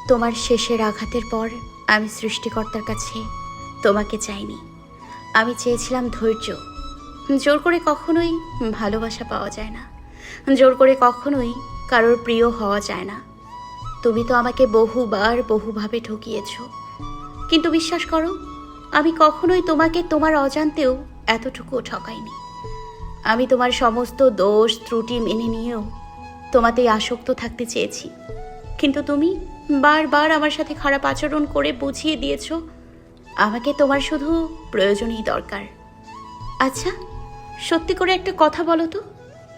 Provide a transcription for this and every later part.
তোমার শেষের আঘাতের পর আমি সৃষ্টিকর্তার কাছে তোমাকে চাইনি, আমি চেয়েছিলাম ধৈর্য। জোর করে কখনোই ভালোবাসা পাওয়া যায় না, জোর করে কখনোই কারোর প্রিয় হওয়া যায় না। তুমি তো আমাকে বহুবার বহুভাবে ঠকিয়েছ, কিন্তু বিশ্বাস করো, আমি কখনোই তোমাকে তোমার অজান্তেও এতটুকুও ঠকাইনি। আমি তোমার সমস্ত দোষ ত্রুটি মেনে নিয়েও তোমাতেই আসক্ত থাকতে চেয়েছি, কিন্তু তুমি বারবার আমার সাথে খারাপ আচরণ করে বুঝিয়ে দিয়েছ আমাকে তোমার শুধু প্রয়োজনই দরকার। আচ্ছা, সত্যি করে একটা কথা বলো তো,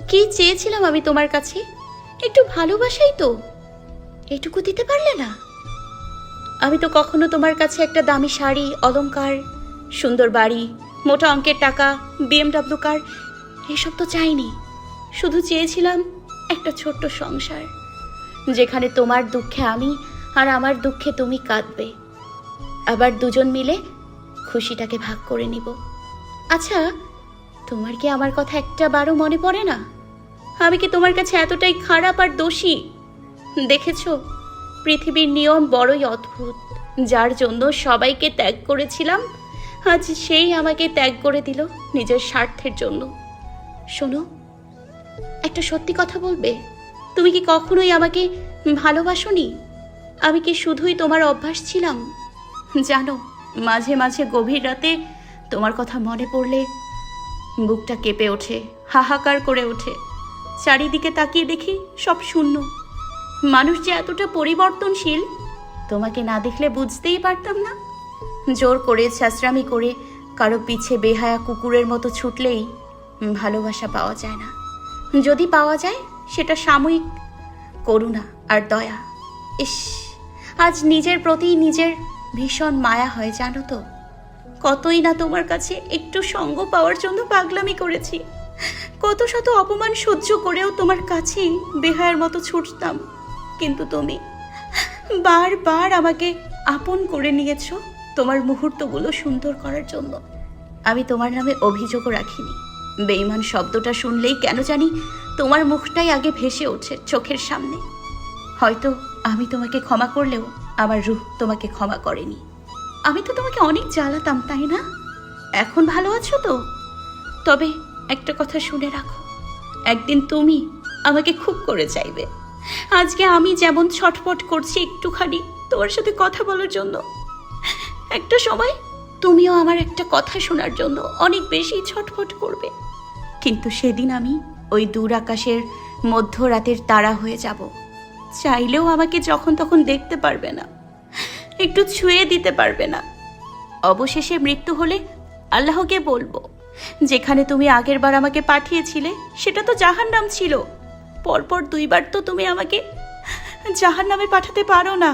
কি চেয়েছিলাম আমি তোমার কাছে? একটু ভালোবাসাই তো, এটুকু দিতে পারলে না? আমি তো কখনো তোমার কাছে একটা দামি শাড়ি, অলংকার, সুন্দর বাড়ি, মোটা অঙ্কের টাকা, BMW কার এসব তো চাইনি। শুধু চেয়েছিলাম একটা ছোট্ট সংসার, যেখানে তোমার দুঃখে আমি আর আমার দুঃখে তুমি কাঁদবে, আবার দুজন মিলে খুশিটাকে ভাগ করে নিব। আচ্ছা, তোমার কি আমার কথা একটা বারও মনে পড়ে না? আমি কি তোমার কাছে এতটাই খারাপ আর দোষী? দেখেছো, পৃথিবীর নিয়ম বড়ই অদ্ভুত। যার জন্য সবাইকে ত্যাগ করেছিলাম, আজ সেই আমাকে ত্যাগ করে দিল নিজের স্বার্থের জন্য। শোনো, একটা সত্যি কথা বলবে, তুমি কি কখনোই আমাকে ভালোবাসোনি? আমি কি শুধুই তোমার অভ্যাস ছিলাম? জানো, মাঝে মাঝে গভীর রাতে তোমার কথা মনে পড়লে বুকটা কেঁপে ওঠে, হাহাকার করে ওঠে। চারিদিকে তাকিয়ে দেখি সব শূন্য। মানুষ যে এতটা পরিবর্তনশীল, তোমাকে না দেখলে বুঝতেই পারতাম না। জোর করে ছ্যাঁচড়ামি করে কারো পিছে বেহায়া কুকুরের মতো ছুটলেই ভালোবাসা পাওয়া যায় না। যদি পাওয়া যায়, সেটা সাময়িক করুণা আর দয়া। ইস, আজ নিজের প্রতি নিজের ভীষণ মায়া হয়, জানো তো? কতই না তোমার কাছে একটু সঙ্গ পাওয়ার জন্য পাগলামি করেছি, কত শত অপমান সহ্য করেও তোমার কাছেই বেহায়ার মতো ছুটতাম, কিন্তু তুমি বারবার আমাকে আপন করে নিয়েছো তোমার মুহূর্তগুলো সুন্দর করার জন্য। আমি তোমার নামে অভিযোগও রাখিনি। বেঈমান শব্দটা শুনলেই কেন জানি তোমার মুখটাই আগে ভেসে ওঠে চোখের সামনে। হয়তো আমি তোমাকে ক্ষমা করলেও আমার রূহ তোমাকে ক্ষমা করেনি। আমি তো তোমাকে অনেক জ্বালাতাম, তাই না? এখন ভালো আছো তো? তবে একটা কথা শুনে রাখো, একদিন তুমি আমাকে খুব করে চাইবে। আজকে আমি যেমন ছটফট করছি একটুখানি তোমার সাথে কথা বলার জন্য, একটা সময় তুমিও আমার একটা কথা শোনার জন্য অনেক বেশি ছটফট করবে। কিন্তু সেদিন আমি ওই দূর আকাশের মধ্যরাতের তারা হয়ে যাব। চাইলেও আমাকে যখন তখন দেখতে পারবে না, একটু ছুঁয়ে দিতে পারবে না। অবশেষে মৃত্যু হলে আল্লাহকে বলবো, যেখানে তুমি আগের বার আমাকে পাঠিয়েছিলে সেটা তো জাহান্নাম ছিল। পরপর 2 বার তো তুমি আমাকে জাহান্নামে পাঠাতে পারো না।